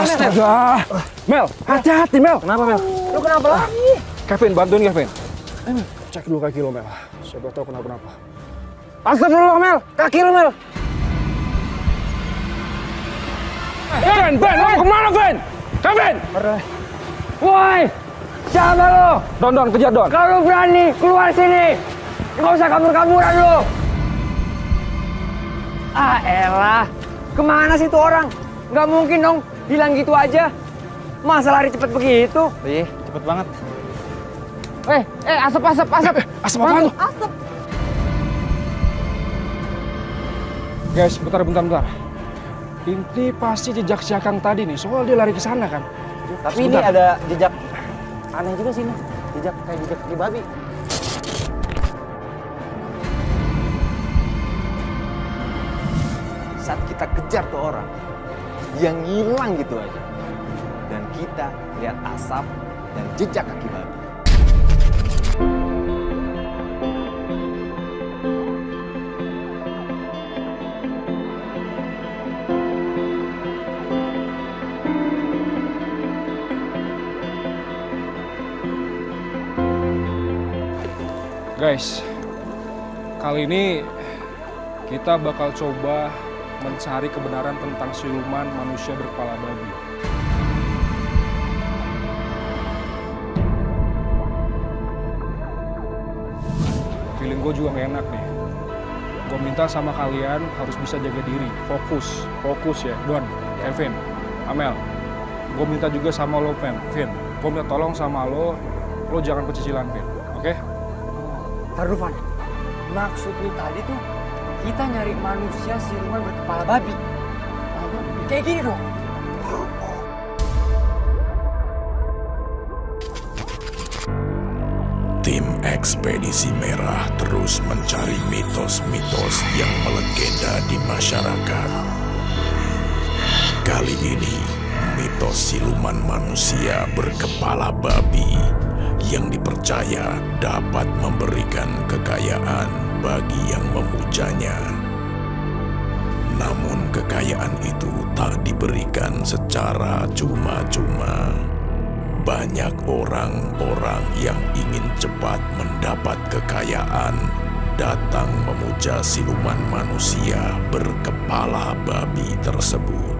Astaga. Mel, hati-hati Mel. Kenapa, Mel? Lu kenapa lagi? Kevin, bantuin Kevin. Mel, cek dulu kaki lo Mel. Siapa tahu kenapa-napa. Astagfirullah Mel, kaki lo Mel. Ben, lo mau kemana Ben? Kevin! Woi! Siapa lu? Don, kejar Don. Kalau berani, keluar sini! Nggak usah kabur-kaburan lu! Ah elah, kemana sih tuh orang? Nggak mungkin dong, hilang gitu aja. Masa lari cepet begitu? Iya, cepet banget. Asap! Asap apaan tuh? Asap. Guys, bentar. Ini pasti jejak si Akang tadi nih, soal dia lari ke sana kan. Tapi ini ada jejak aneh juga sini. Jejak kayak jejak kaki babi. Saat kita kejar tuh orang, dia ngilang gitu aja. Dan kita lihat asap dan jejak kaki babi. Guys, kali ini kita bakal coba mencari kebenaran tentang siluman manusia berkepala babi. Feeling gue juga gak enak nih. Gue minta sama kalian harus bisa jaga diri, fokus ya. Don, Kevin, Amel. Gue minta juga sama lo, Vin. Gue minta tolong sama lo jangan pecicilan, Vin. Oke? Tarufan, maksud lu tadi tuh kita nyari manusia siluman berkepala babi. Kayak gini dong. Tim Ekspedisi Merah terus mencari mitos-mitos yang melegenda di masyarakat. Kali ini, mitos siluman manusia berkepala babi yang dipercaya dapat memberikan kekayaan bagi yang memujanya. Namun kekayaan itu tak diberikan secara cuma-cuma. Banyak orang-orang yang ingin cepat mendapat kekayaan datang memuja siluman manusia berkepala babi tersebut.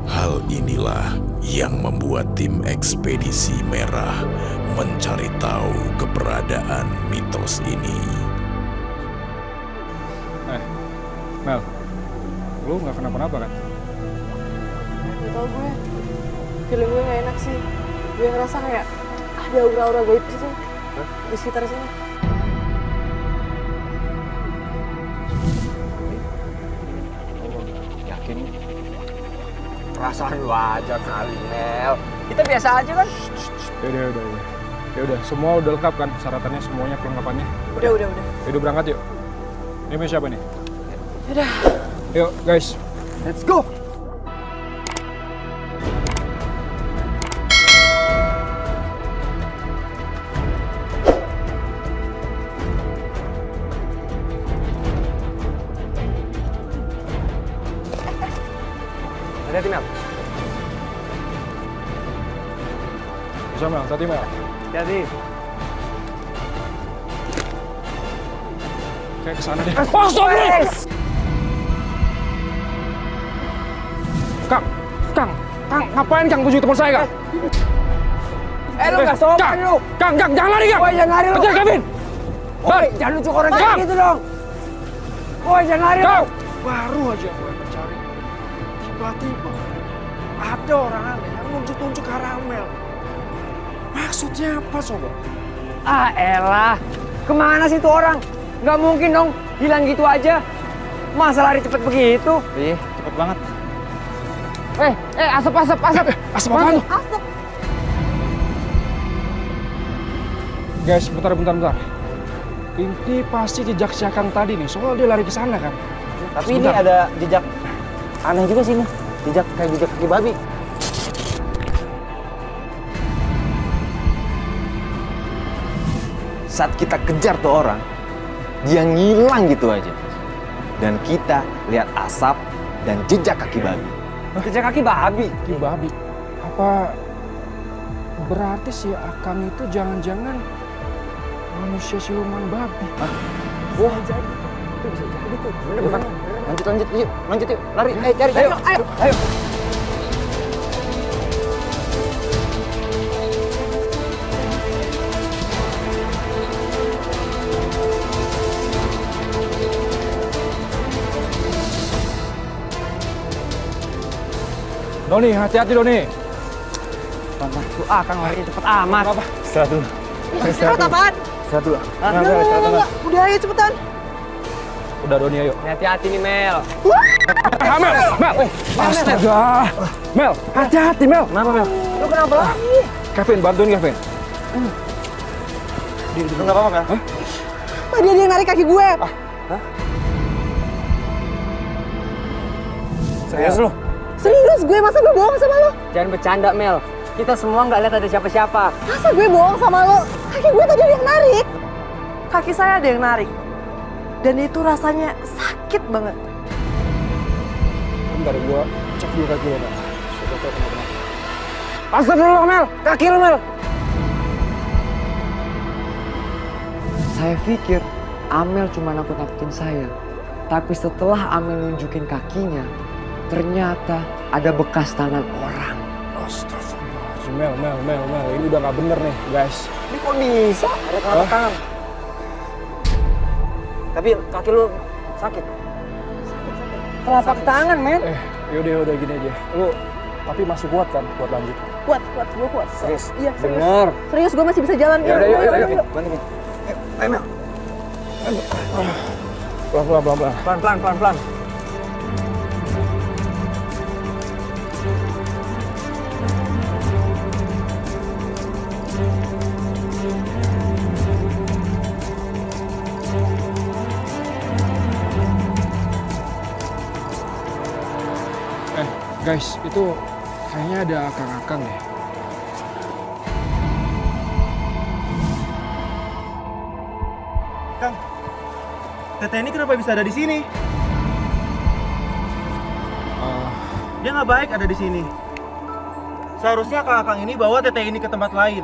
Hal inilah yang membuat tim Ekspedisi Merah mencari tahu keberadaan mitos ini. Mel, lu nggak kenapa-napa kan? Gak tau gue, feeling gue gak enak sih. Gue ngerasa kayak ada aura-aura gaib gitu di sekitar sini. Yakin? Perasaan lu aja kali, Mel. Kita biasa aja kan? Ya udah, semua udah lengkap kan persyaratannya, semuanya perlengkapannya. Udah. Yaudah berangkat yuk. Ini punya siapa nih? Udah. Yuk guys. Let's go! Hati-hati, Mel. Bisa Mel, hati Mel. Hati-hati. Kayak kesana deh. Stop nih! Kang, ngapain Kang tuju teman saya Kang? Lu gak sopan lu! Kang, jangan lari Kang! Woi, jangan lari lu! Kejar Kevin! Woi, jangan lucu orang Kang! kayak gitu dong! Woi, jangan lari lu! Kang! Baru aja gue mencari. Tiba-tiba ada orang aneh yang nunjuk-nunjuk ke arah Mel. Maksudnya apa coba? Ah elah, kemana sih tuh orang? Nggak mungkin dong, hilang gitu aja. Masa lari cepet begitu? Iya, cepet banget. Asap! Asap apaan tuh? Asap. Guys, bentar. Ini pasti jejak si Akang tadi nih, soal dia lari ke sana kan. Tapi ini ada jejak aneh juga sini. Jejak kayak jejak kaki babi. Saat kita kejar tuh orang, dia ngilang gitu aja. Dan kita lihat asap dan jejak kaki babi. Jejak kaki babi. Kaki babi. Apa berarti si Akang itu jangan-jangan manusia siluman babi? Wah, jadi. Itu bisa jadi tuh. Bener. Lanjut yuk. Lari, cari. Ayo. Doni, hati-hati Doni. Tuh Akang lari cepet amat. Apa? Istirahat dulu. Istirahat apaan? Istirahat dulu. Enggak. Udah ayo cepetan. Udah Doni, ayo. Hati-hati nih Mel. Mel. Astaga. Mel, hati-hati Mel. Kenapa, Mel? Lu kenapa lagi? Kevin, bantuin Kevin. Lu nggak apa-apa, Mel? Tadi dia yang narik kaki gue. Serius lu? Serius gue, masa gue bohong sama lo? Jangan bercanda Mel. Kita semua nggak lihat ada siapa-siapa. Masa gue bohong sama lo? Kaki gue tadi ada yang narik. Kaki saya ada yang narik. Dan itu rasanya sakit banget. Bentar, gua cek dulu kaki lo, Mel. Siapa tahu kenapa. Astagfirullah Mel, kaki lu Mel. Saya pikir Amel cuma nakut-nakutin saya. Tapi setelah Amel nunjukin kakinya, ternyata ada bekas tangan orang. Astagfirullahaladzim, Mel. Ini udah nggak bener nih, guys. Ini kok bisa ada telapak tangan? Tapi kaki lu sakit. Telapak tangan, men. Yaudah gini aja. Lu tapi masih kuat kan buat lanjut? Kuat, gue kuat. Serius? Iya, serius. Bener. Serius, gue masih bisa jalan. Yaudah, yuk. Bantu, Ayo, Mel. Pelan. Pelan. Guys, itu kayaknya ada akang-akang ya. Kang, Teteh ini kenapa bisa ada di sini? Dia nggak baik ada di sini. Seharusnya kakak ini bawa Teteh ini ke tempat lain.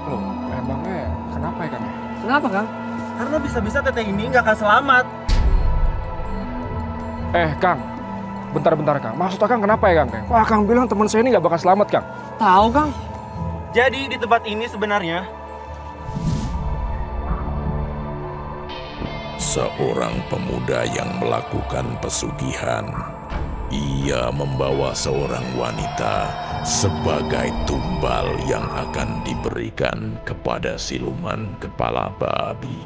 Loh, emangnya kenapa ya Kang? Kenapa, Kang? Karena bisa-bisa Teteh ini nggak akan selamat. Kang, bentar Kang. Maksud Kang kenapa ya Kang? Wah, Kang bilang teman saya ini nggak bakal selamat Kang. Tahu, Kang? Jadi di tempat ini sebenarnya Seorang pemuda yang melakukan pesugihan. Ia membawa seorang wanita sebagai tumbal yang akan diberikan kepada siluman kepala babi.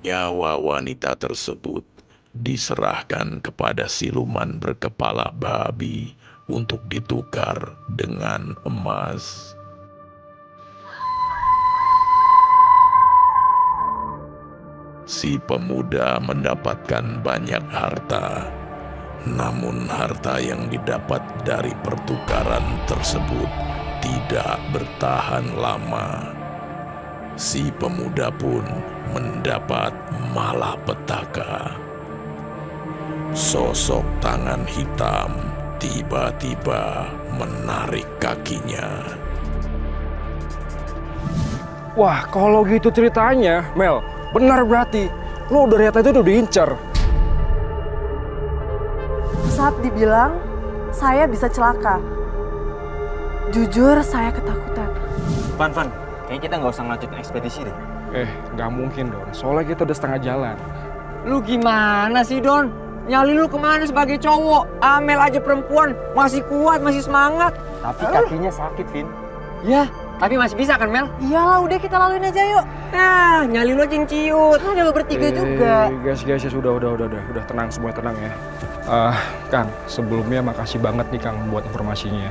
Nyawa wanita tersebut diserahkan kepada siluman berkepala babi untuk ditukar dengan emas. Si pemuda mendapatkan banyak harta, namun harta yang didapat dari pertukaran tersebut tidak bertahan lama. Si pemuda pun mendapat malapetaka. Sosok tangan hitam tiba-tiba menarik kakinya. Wah, kalau gitu ceritanya, Mel, benar berarti. Lo udah lihat itu udah diincar. Saat dibilang saya bisa celaka, jujur saya ketakutan. Van, kayaknya kita nggak usah ngelanjutin ekspedisi deh. Nggak mungkin Don. Soalnya kita udah setengah jalan. Lu gimana sih, Don? Nyali lu kemana sebagai cowok? Amel aja perempuan, masih kuat, masih semangat. Tapi kakinya sakit, Vin. Ya, tapi masih bisa kan, Mel? Iyalah, udah kita laluin aja yuk. Nah, nyali lu aja yang ciut. Kan ada lo bertiga juga. Guys, ya sudah tenang semua tenang ya. Kang, sebelumnya makasih banget nih Kang buat informasinya.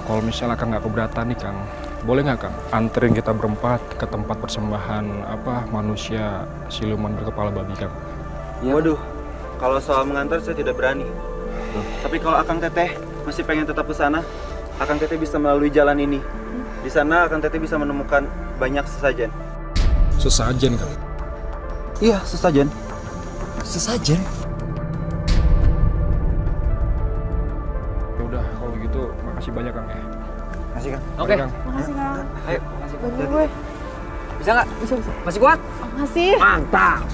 Kalau misalnya Kang nggak keberatan nih Kang, boleh nggak Kang anterin kita berempat ke tempat persembahan manusia siluman berkepala babi Kang? Ya. Waduh, kalau soal mengantar saya tidak berani. Tapi kalau Akang Teteh masih pengen tetap ke sana, Akang Teteh bisa melalui jalan ini. Di sana Akang Teteh bisa menemukan banyak sesajen. Sesajen kan? Iya, sesajen. Sesajen? Ya udah, kalau gitu makasih banyak Kang ya. Kasih Kang. Oke. Kang. Makasih Kang. Ayo. Bantuin gue. Bisa nggak? Bisa. Masih kuat? Makasih. Mantap.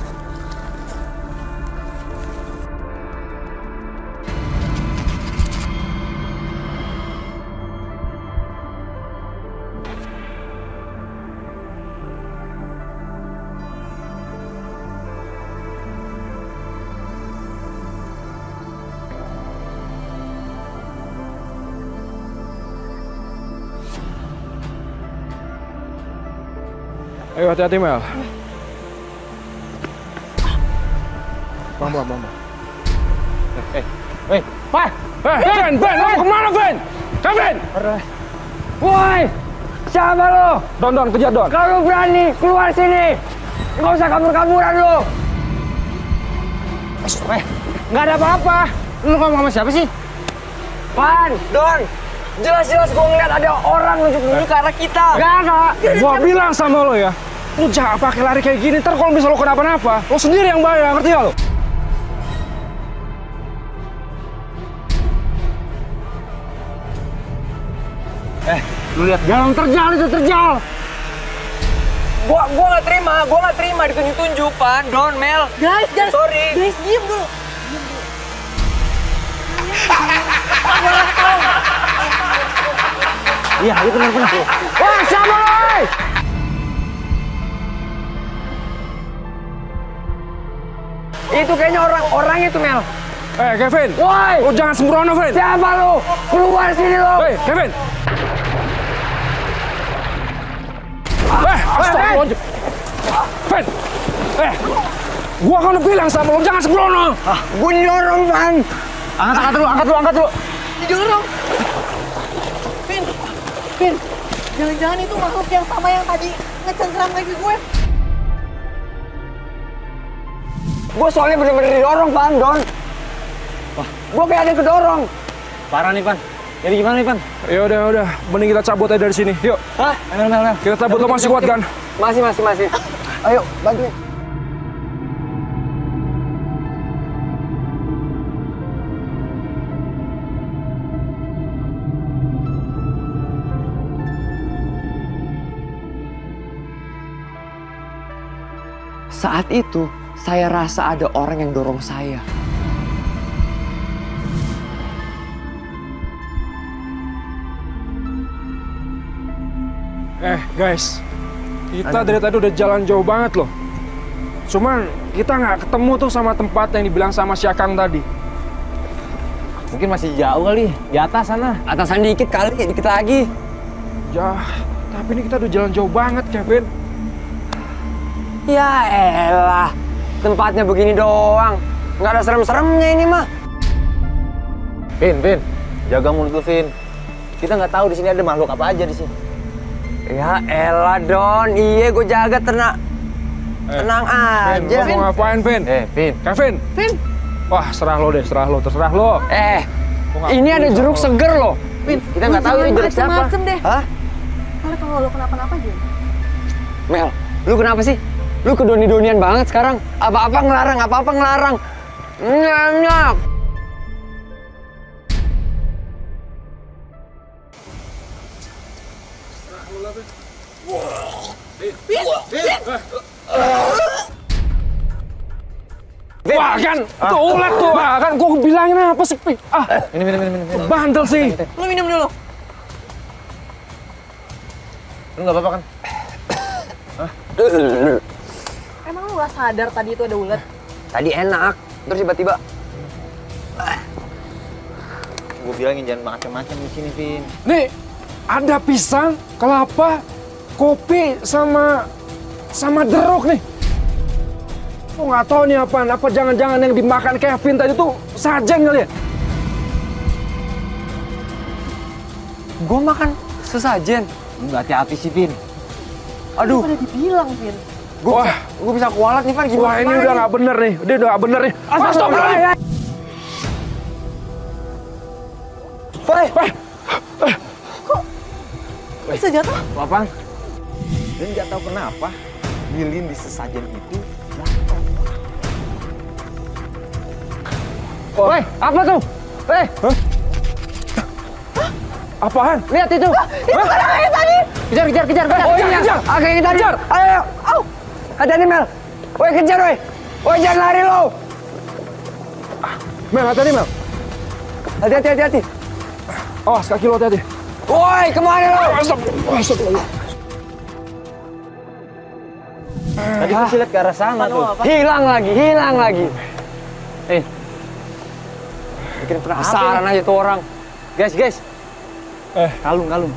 Ayo hati-hati Mel. Bang. Pak! Ben, lo kemana Ben? Kevin! Woi! Siapa lo? Don, kejar Don. Kalau berani keluar sini. Nggak usah kabur-kaburan lo. Nggak ada apa-apa. Lu ngomong sama siapa sih? Pan, Don. Jelas-jelas gue ngeliat ada orang nunjuk-nunjuk ke arah kita. Nggak ada. Gua bilang sama lo ya, lu jangan pakai lari kayak gini, ntar kalau bisa lo kenapa-napa, lo sendiri yang bayar, ngerti gak lo? Lu lihat galang terjal itu terjal. Gua nggak terima ditunjuk-tunjuk, Pan, Don, Mel. Guys. Sorry. Guys, diem dulu. Iya, itu benar. Wah, siapa lo? Itu kayaknya orang itu, Mel. Kevin, Woi, lo jangan sembrono, Vin. siapa lo? Keluar sini lo. Kevin. Astagfirullahaladzim. Vin, gua kan udah bilang sama lo, jangan sembrono. Gue didorong, Pan. Angkat dulu. Didorong. Vin. Jangan-jangan itu makhluk yang sama yang tadi ngecengkram lagi gue. Gue soalnya bener-bener didorong, Pan, Don. Wah, gue kayak ada yang kedorong. Parah nih, Pan. Jadi gimana nih, Pan? Ya udah, mending kita cabut aja dari sini. Yuk, Hah? Mel. kita cabut, lo masih kuat kan? Masih. Ayo, bantuin. Saat itu, saya rasa ada orang yang dorong saya. Guys, kita dari tadi udah jalan jauh banget loh. Cuman kita nggak ketemu tuh sama tempat yang dibilang sama si Akang tadi. Mungkin masih jauh kali, di atas sana. Atasan dikit kali, dikit lagi. Ya, tapi ini kita udah jalan jauh banget, Kevin. Ya elah, tempatnya begini doang. Nggak ada serem-seremnya ini mah. Vin, jaga mulut lu, Vin. Kita nggak tahu di sini ada makhluk apa aja di sini. Ya elah, Don. Iya, gue jaga tenang aja. Vin, lo mau ngapain, Vin? Vin. Kevin. Wah, terserah lo. Gua nggak Ini ada peduli jeruk sama lo. seger loh. Vin, Kita nggak tahu ini jeruk siapa. macem-macem deh. Hah? Ntar kalau lo kenapa-napa gimana? Mel, lu kenapa sih? Lu kedoni-donian banget sekarang. Apa-apa ngelarang. Nyak. Wah kan, tuh ulet tuh. Kan gua bilangin apa sih, Pi? Minum. Bandel sih. Lo minum dulu. Lu nggak apa-apa kan? Emang lo gak sadar tadi itu ada ulet? Tadi enak, terus tiba-tiba. Gue bilangin jangan macam-macam di sini, Vin. Nih, ada pisang, kelapa, kopi, sama jeruk nih. Lo nggak tahu nih apaan? Apa jangan-jangan yang dimakan Kevin tadi tuh sajen kali ya? Gue makan sesajen. Lu nggak hati-hati sih, Vin. Aduh, Pada dibilang, Vin. gue bisa kualat nih, Van. Gimana? Wah, ini udah nggak bener nih. Dia udah nggak bener nih. Astagfirullahaladzim. Bisa jatuh? Apaan? Dan nggak tahu kenapa lilin di sesajen itu. Woi, apa tuh? Woi, Apaan? lihat itu. Itu kan yang tadi. Kejar, kejar, kejar, kejar. Oh, iya, kejar. Oke, kita kejar. Ayo, ayo. Au. Hati-hati, Mel. Woi, kejar, woi. Woi, jangan lari lo. Mel, hati-hati Mel. Hati-hati, hati-hati. Awas kaki lo, hati-hati. Woi, kemana lo? Astagfirullah. Tadi aku lihat ke arah sana tuh. Hilang lagi, hilang lagi. Bikin penasaran aja tuh orang. Guys, guys. Kalung, kalung.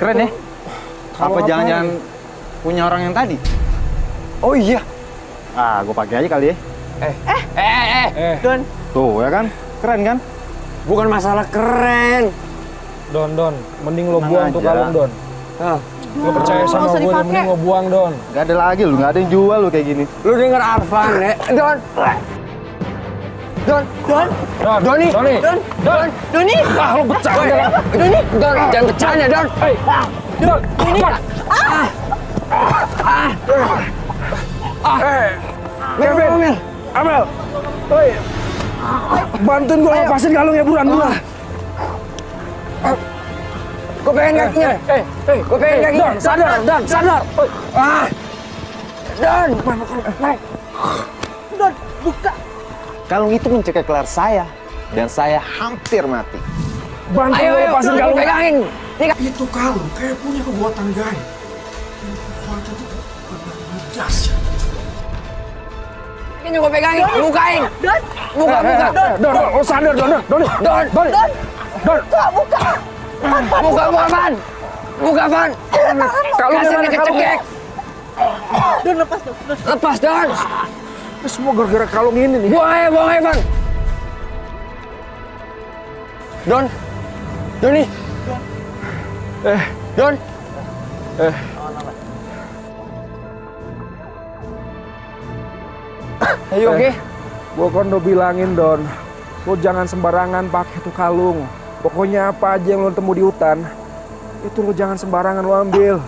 Keren ya? Apa jangan-jangan punya orang yang tadi? Oh iya. Ah, gue pakai aja kali ya. Don. Tuh, ya kan? Keren kan? Bukan masalah keren. Don, mending lo Tenang buang tuh aja. kalung Don. Nah, Lo percaya Nggak sama usah gue, dipakai. mending lo buang Don. Gak ada lagi lu, gak ada yang jual lu kayak gini. lu denger Arfan, ya? Don. Don. Don, Doni. Doni. Don. Doni. Ah, lo bercanda. Doni. Don, jangan bercanda, Don. Don, Doni. Kevin, Amel, oi, bantuin gue lepasin kalungnya buruan. Gue pengen kakinya. Gue pengen kakinya. Don, sadar. Oi. Don. Don, buka. Kalung itu mencekik saya dan saya hampir mati. Bantu Ayo, gue ayo. lepasin Gue kalungnya. pegangin. Itu kalung kayak punya kekuatan gaib. Kekuatan itu benar-benar dahsyat. Ini gue pegangin. Bukain. Don, Buka. Don, lo sadar, Don. Don. buka. Buka, Van. Buka, Van. Kalungnya Kasih mana dicekek. Don, lepas, Don. Lepas, Don. Ini semua gara-gara kalung ini nih. Buang aja, Van. Don. Doni. Don. Ayo, oke? Gue kan udah bilangin Don, lo jangan sembarangan pakai tuh kalung. Pokoknya apa aja yang lo temu di hutan, itu lo jangan sembarangan lo ambil.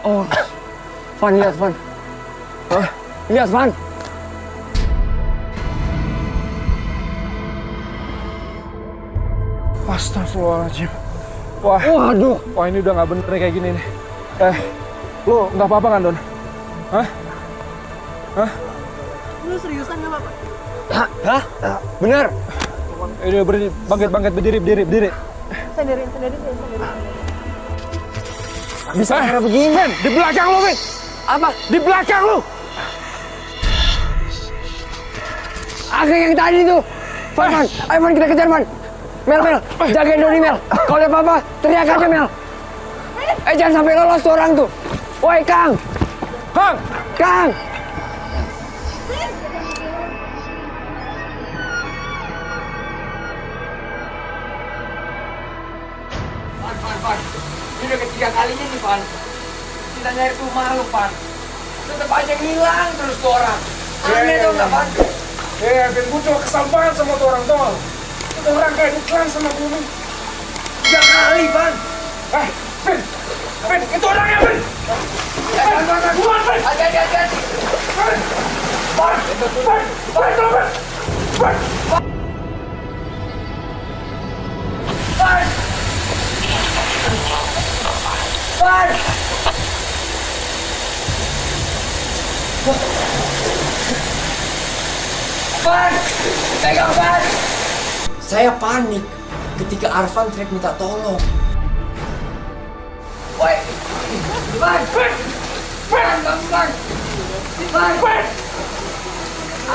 Oh, Van, lihat, Van. Hah? Lihat, Van. Astagfirullahaladzim. Wah, Waduh. wah ini udah nggak bener nih kayak gini nih. Lo nggak apa-apa kan Don? Hah? Lu seriusan gak apa-apa? Hah? Bener. Ini berdiri, bangkit, berdiri. Sandarin. Bisa kayak begini. Ben, di belakang lo, Ben. Apa? Di belakang lo. Akhirnya yang tadi tuh. Van. Ayo, Van, kita kejar, Van. Mel. Jagain Doni, Mel. Kalau ada apa-apa, teriak aja, Mel. Jangan sampai lolos tuh orang tuh. Woi, Kang. Kang. Van. Ini udah ketiga kalinya nih, Van. Kita nyari rumah lu, Van. Tetep aja ngilang terus tuh orang. Aneh tuh nggak, Van? Ben, gue cuma kesal banget sama tuh orang tol. Itu orang kayak iklan sama gue. 3 kali, Van. Ben, itu orangnya, Ben. Buruan, Ben. Hati-hati. Van, pegang Van. Saya panik ketika Arfan teriak minta tolong. Woi, Van.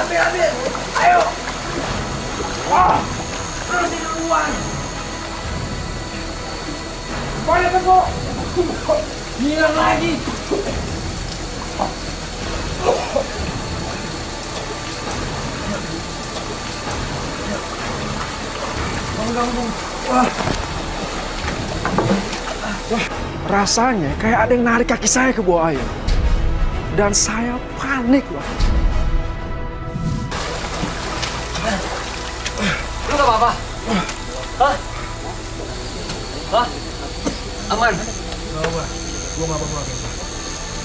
Ambil. Ayo. Terus duluan. Banyak kan kok. Hilang lagi. Rasanya kayak ada yang narik kaki saya ke bawah air. Dan saya panik loh. Lu gak apa-apa? Hah? Aman? Gue gak apa-apa, Vin.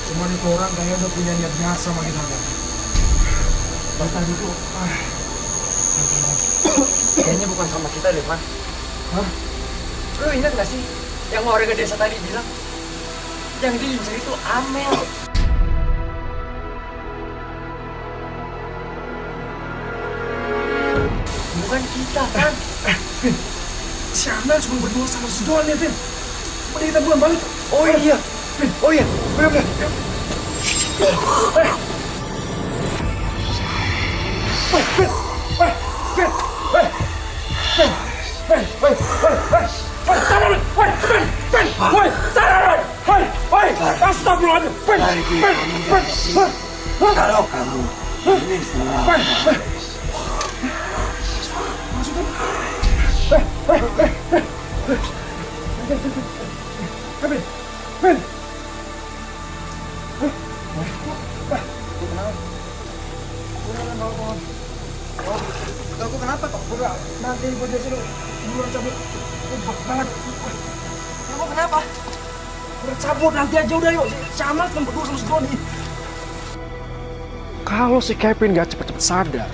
Cuman itu orang kayaknya udah punya niat jahat sama kita, Vin. Dari tadi tuh, Kayaknya bukan sama kita deh, Man. Hah? Lu ingat gak sih yang warga desa tadi bilang? Yang diincar itu Amel. Bukan kita, kan? Vin, si Amel cuma berdua sama si Don ya, Vin. Mending kita pulang balik. Oh iya, Vin. oh iya, bener-bener. Kalau kamu ingin pulang, Aku kenapa kok? Nanti gue di sini buruan cabut. Banget. Kamu kenapa? Buruan cabut nanti aja udah yuk. Si Amel cuma berdua sama si Doni. Kalau si Kevin gak cepet-cepet sadar,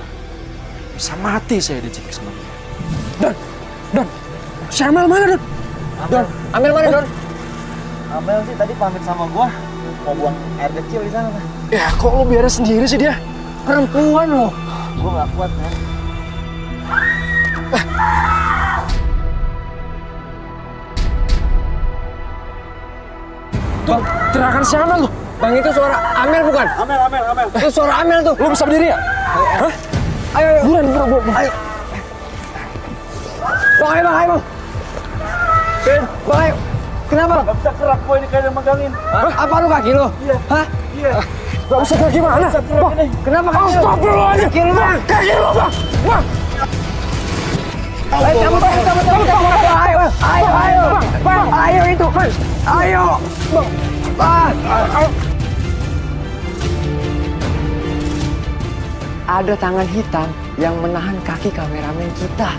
bisa mati saya dicekik sama dia. Don, si Amel mana, Don? Don, Amel mana, Don? Amel sih tadi pamit sama gua mau buang air kecil di sana. Ya, kok lu biarin sendiri sih dia? Perempuan loh. Gua nggak kuat, man. Tuh, teriakan si Amel tuh. Bang, itu suara Amel bukan? Amel. Itu suara Amel tuh. Lu bisa berdiri ya? Hah? Ayo, ayo. Buruan. Ayo. Bang, ayo, bang. Ben, bang, ayo. Kenapa? Gak bisa gerak gua ini kayak megangin. Apa lu kaki lu? Iya. Hah? Iya. Gak bisa gerak gimana? Gerak ini. Kenapa kaki lu? Astagfirullahaladzim. Kaki lu, bang. Kaki lu, Bang. Bang. Ayo, cabut. Ayo. Bang, ayo itu. Ayo. Bang. Ada tangan hitam yang menahan kaki kameramen kita.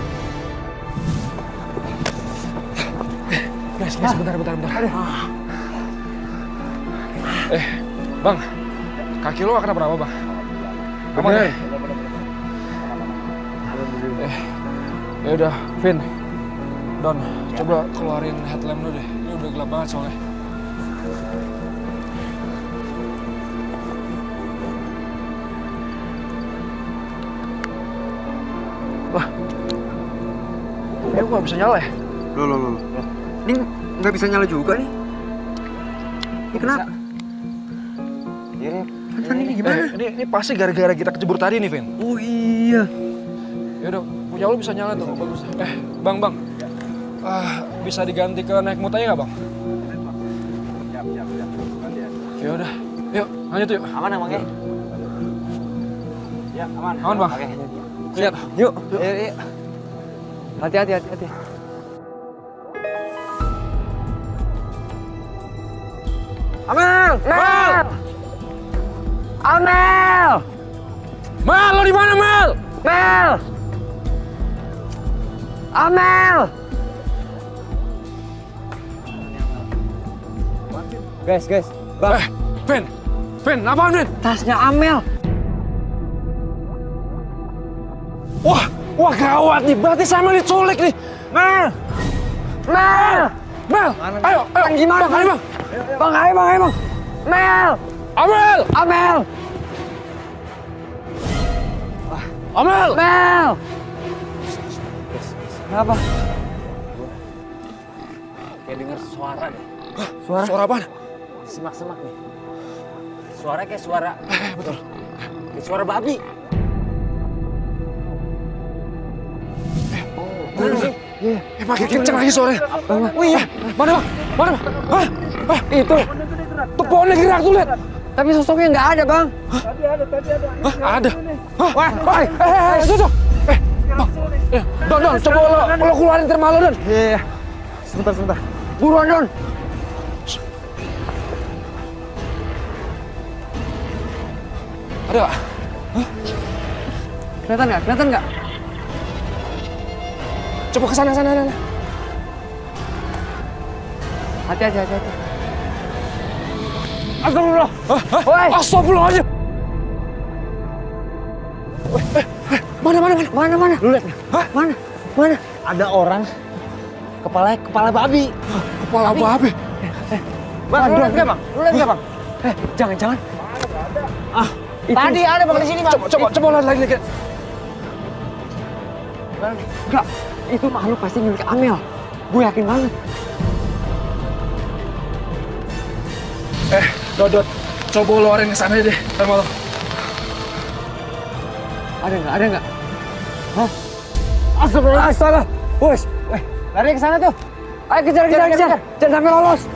Guys, bentar. Bang, kaki lu gak kenapa-napa, Bang? Aman ya? Ya udah, Vin, Don, coba keluarin headlamp lu deh. Ini udah gelap banget soalnya. Wah, ini kok gak bisa nyala ya? Loh. Ini nggak bisa nyala juga nih. Ini kenapa? Van, ini gimana? Ini pasti gara-gara kita kecebur tadi nih, Vin. Oh iya. Ya udah, punya lu bisa nyala tuh, bagus. Bang. Bisa diganti ke naik mood aja nggak, Bang? Siap. Ya udah, yuk lanjut yuk. Aman emang ya? Ya, aman. Aman, Bang. Oke. Lihat. Yuk. Hati-hati. Amel! Mel, lo di mana, Mel? Amel! Guys, Bang. Vin, apaan, Vin? Tasnya Amel. Wah gawat nih, berarti sama diculik nih. Mel, ayo, Gimana, Bang, ayo, Bang. Ayo, Bang. Mel! Amel! Mel! Kenapa? kayak denger suara deh. Suara apaan? Semak-semak nih. Suara kayak suara. Betul. Kayak suara babi. Mana sih? Makin kenceng lagi suaranya. Oh iya. Mana, Bang? Hah? Itu. Tuh pohonnya gerak tuh, lihat. Tapi sosoknya nggak ada, Bang. Hah? Ada. Hah? Tuh. Bang. Don, coba lo keluarin termal lo, Don. Iya. Sebentar. Buruan, Don. Ada nggak? Kelihatan nggak? Coba ke sana. Hati-hati. Astagfirullah. Woi. Astagfirullahaladzim. Mana? Lu lihat. Hah? Mana? Ada orang kepala babi. Kepala babi. Bang, lu lihat nggak bang? Lu lihat nggak bang? Jangan-jangan. Tadi ada bang di sini bang. Coba lihat lagi. Enggak. Itu makhluk pasti milik Amel. Gue yakin banget. Dodot, coba keluarin ke sana deh, sama lo. Ada nggak? Hah? Astaga. Bos. Lari ke sana tuh. Ayo kejar. Jangan sampai lolos.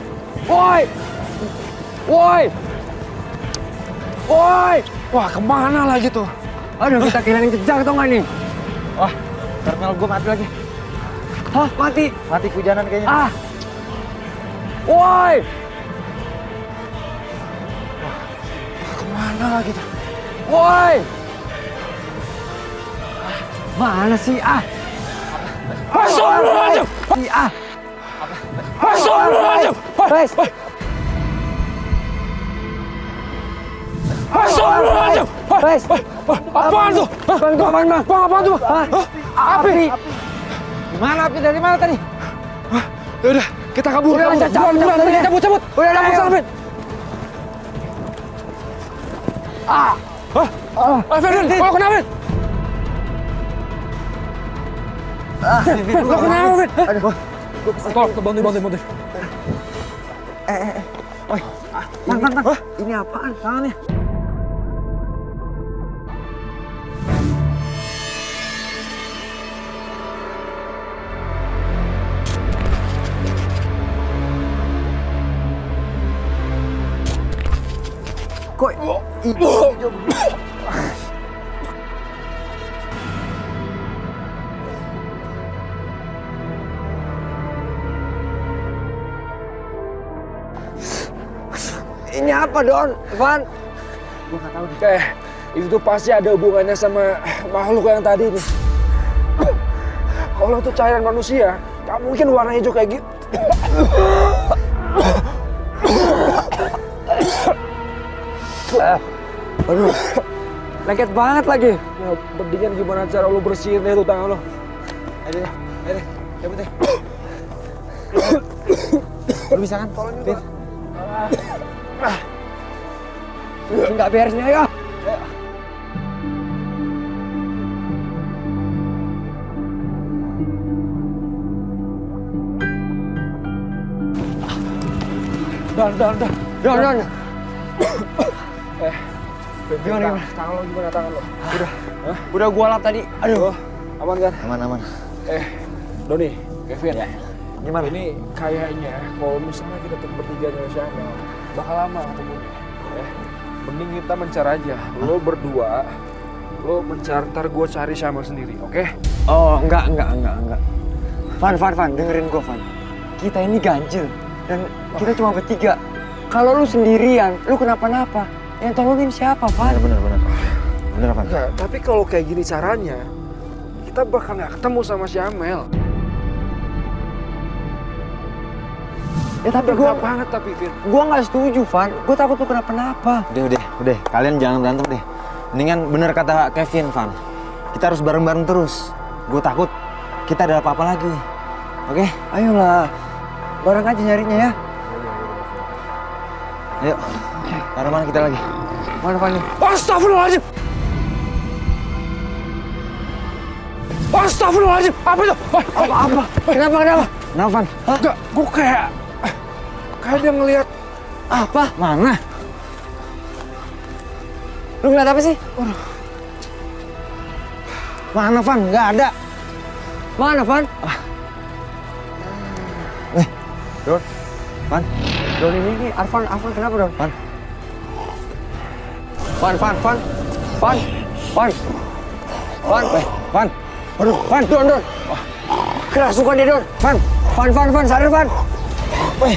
Woi. Wah, kemana lagi tuh? Aduh, kita kehilangan jejak tau nggak nih? Wah, terminal gue mati lagi. Hah? Mati? Mati kehujanan kayaknya. Ah. Woi. Kemana lagi tuh? Woi. Mana sih? Astagfirullahaladzim! Astagfirullahaladzim! Guys. Astagfirullahaladzim! Guys. Apaan tuh? Bang, apaan tuh? Hah? Api. Gimana api dari mana tadi? Yaudah, kita kabur. Udah, cabut. Udah, Cabut. Ferdan, kau kenapa? Lo kenapa, Fit? Aduh. Tolong, bantu. Bang. Ini apaan tangannya? Kok ini apa, Don? Van? Gue nggak tahu deh. Itu tuh pasti ada hubungannya sama makhluk yang tadi nih. Kalau itu cairan manusia, nggak mungkin warna hijau kayak gitu. Aduh. Lengket banget lagi. Nah, mendingan gimana cara lu bersihin itu tangan lo? Ayo deh, cabut deh. Lu bisa kan? Fit. Nggak beres nih, ayo. Don. Gimana? Tangan lo gimana tangan lo? Udah gua lap tadi. Aduh. Aman kan? Aman. Doni, Kevin. Gimana? Ini kayaknya kalau misalnya kita tetap bertiga nyari Syamel, bakal lama ketemunya. Mending kita mencari aja. Lo berdua, lo mencari, ntar gue cari Syamel sendiri, oke? Oh, enggak. Van, dengerin gua, Van. Kita ini ganjil dan kita cuma bertiga. Kalau lu sendirian, lu kenapa-napa, yang tolongin siapa, Van? Bener, Van. Enggak, tapi kalau kayak gini caranya, kita bakal nggak ketemu sama Syamel. Ya tapi Udah gua banget tapi Fit. nggak setuju, Van. Gua takut lu kenapa-napa. Udah. Kalian jangan berantem deh. Mendingan bener kata Kevin, Van. Kita harus bareng-bareng terus. Gue takut kita ada apa-apa lagi. Oke? Ayolah, bareng aja nyarinya ya. Ayo. Taruh mana kita lagi? Mana, Van? Astagfirullahaladzim! Astagfirullahaladzim! Apa itu? Apa? Kenapa? Kenapa, Van? Enggak, gue kayak dia ngelihat Apa? Mana? Lu ngeliat apa sih? Mana, Van? Nggak ada. Mana, Van? Don. Van. Don ini Arfan kenapa, Don? Van. Van. Aduh, Van, Don. Kerasukan dia, Don. Van, sadar, Van. Van.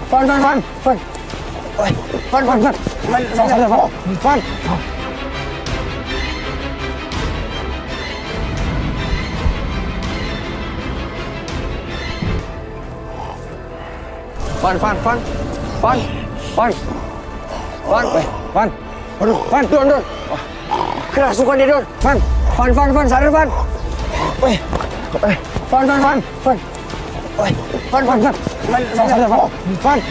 Sadar, Van. Van. Aduh, Van, Don. Kerasukan dia, Don. Van, sadar, Van. Van. Sadar, Van.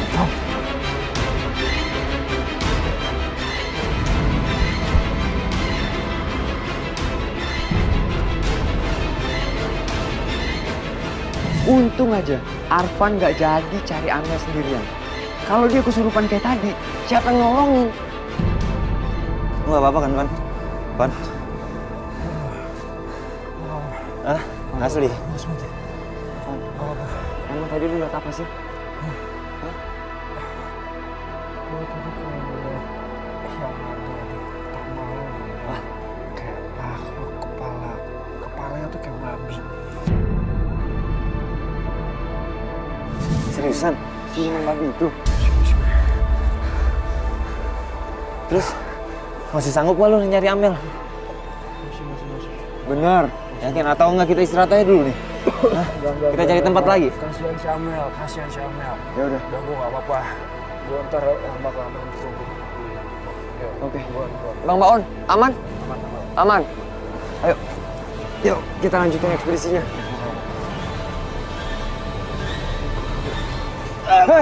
Untung aja Arfan nggak jadi cari Amel sendirian. Kalau dia kesurupan kayak tadi, siapa yang nolongin? Lu nggak apa-apa kan, Van? Hah? Asli? Emang tadi lu liat apa sih? Kepalanya tuh kayak babi. Seriusan? Siluman babi itu? Terus masih sanggup gak lu nyari Amel? Bener. Yakin atau enggak kita istirahat aja dulu nih? Kita cari tempat lagi? Kasihan si Amel. Ya udah. Udah gue gak apa-apa. Gue ntar lama-lama tunggu. Oke. Bang Baon, aman? Aman. Ayo. Yuk, kita lanjutin ekspedisinya. Bang!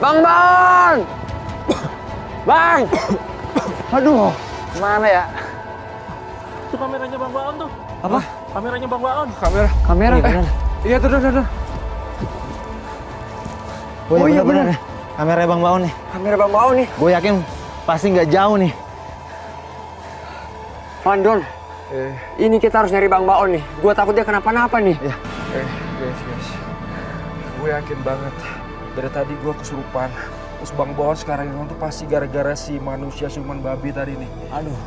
Bang Baon! Bang! Aduh, mana ya? Itu kameranya Bang Baon tuh. Apa? Kameranya Bang Baon. Kamera? Iya tuh. Oh iya bener. Kamera Bang Baon nih. Kamera Bang Baon nih. Gue yakin pasti nggak jauh nih. Van Don, ini kita harus nyari Bang Baon nih. Gue takut dia kenapa-napa nih. Iya. Guys. Gue yakin banget. Dari tadi gue kesurupan. Terus Bang Baon sekarang yang tuh pasti gara-gara si manusia siluman babi tadi nih. Aduh.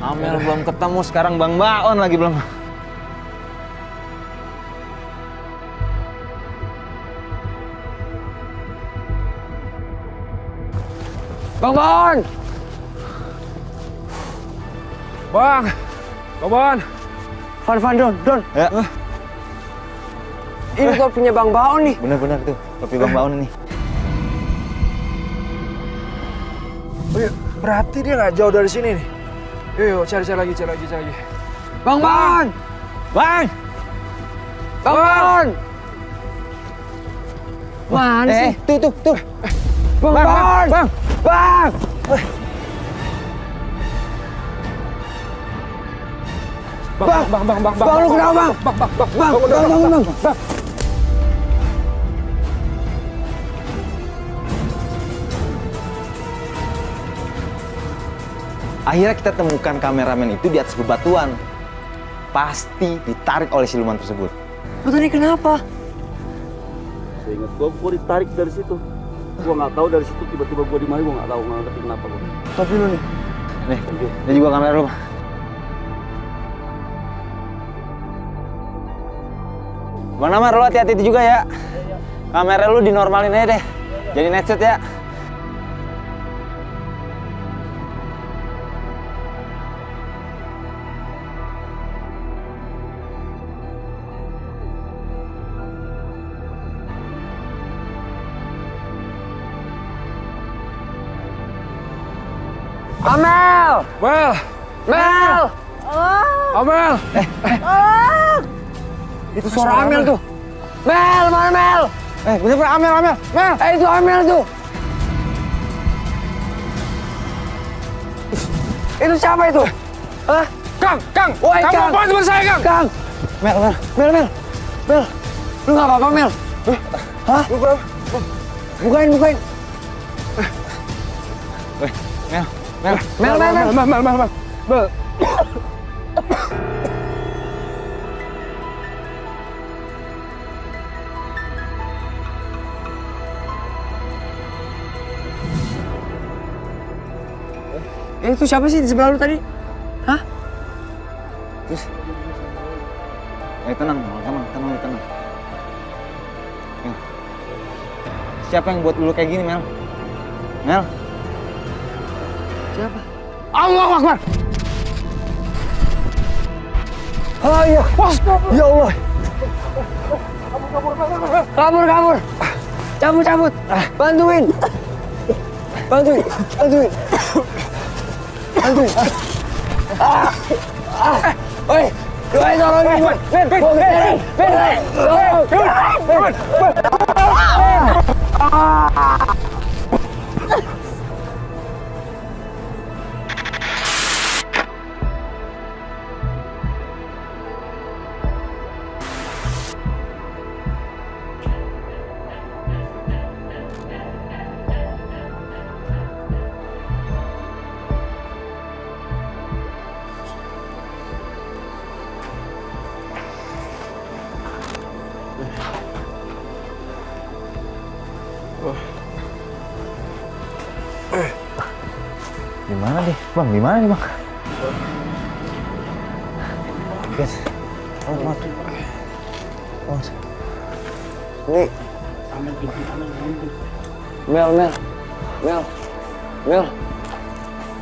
Amel belum ketemu, sekarang Bang Baon lagi belum. Bang Baon! Bang Baon. Van Don. Ya. Ini topinya Bang Baon nih. Bener tuh, topi Bang Baon ini. Oh iya, berarti dia nggak jauh dari sini nih. Yuk, cari lagi. Bang Baon! Bang! Bang Baon! Mana sih? Tuh. Bang Baon! Bang! Bang, lu kenapa, Bang? Bang. Akhirnya kita temukan kameramen itu di atas bebatuan. Pasti ditarik oleh siluman tersebut. Lu tadi kenapa? Seingat gue ditarik dari situ. Gue nggak tahu dari situ tiba-tiba gue di mana, gue nggak ngerti kenapa gue. Topi lu nih. Nih, ini juga kamera lu. Bang Namar, lu hati-hati juga ya. Kamera lu dinormalin aja deh. Jadi netset ya. Amel! Mel! Amel! Itu suara Amel tuh. Mel, mana Mel? Bener Amel. Mel! Itu Amel tuh. Itu siapa itu? Hah? Kang! Woi, Kamu Kang! apaan teman saya, Kang? Kang! Mel! Lu nggak apa-apa, Mel? Hah? Bukain. Mel. Itu siapa sih di sebelah lu tadi? Hah? Tenang. Siapa yang buat lu kayak gini, Mel? Siapa? Allahu Akbar! Oh iya. Ya Allah. Kabur. Cabut. Bantuin. Oi, tolongin gue. Ben, Gimana nih, Bang? Gimana nih, Bang? Guys, maaf. Nih. Mel.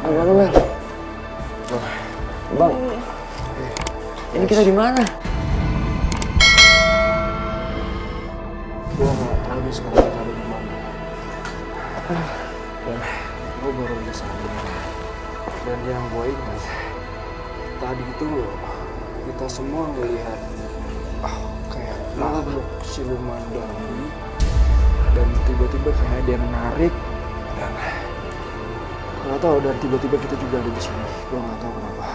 Gimana, Mel? Bang, ini kita di mana? Gue nggak tahu nih sekarang kita ada di mana. Dan gue baru di sana. Dan yang gue ingat tadi itu kita semua melihat kayak makhluk siluman dahulu, dan tiba-tiba kayak ada yang narik, dan nggak tahu, dan tiba-tiba kita juga ada di sini. Gue nggak tahu kenapa.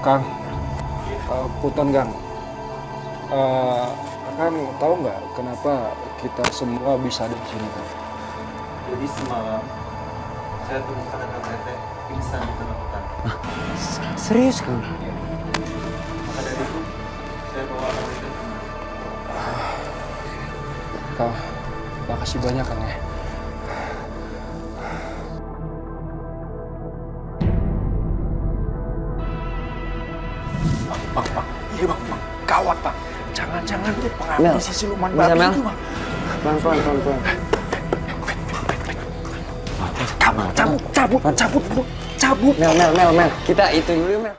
Kang, Puton Kang, Kang tahu nggak kenapa kita semua bisa ada di sini, Kang? Jadi semalam saya temukan anak tete pingsan di tengah hutan. Serius, Kang? Maka dari itu saya bawa anak tete. Kang, makasih banyak, Kang ya. Bang. Iya bang. Gawat bang. Jangan deh pengambil si siluman babi itu bang. Pelan. Cabut. Mel. Kita itu dulu, Mel.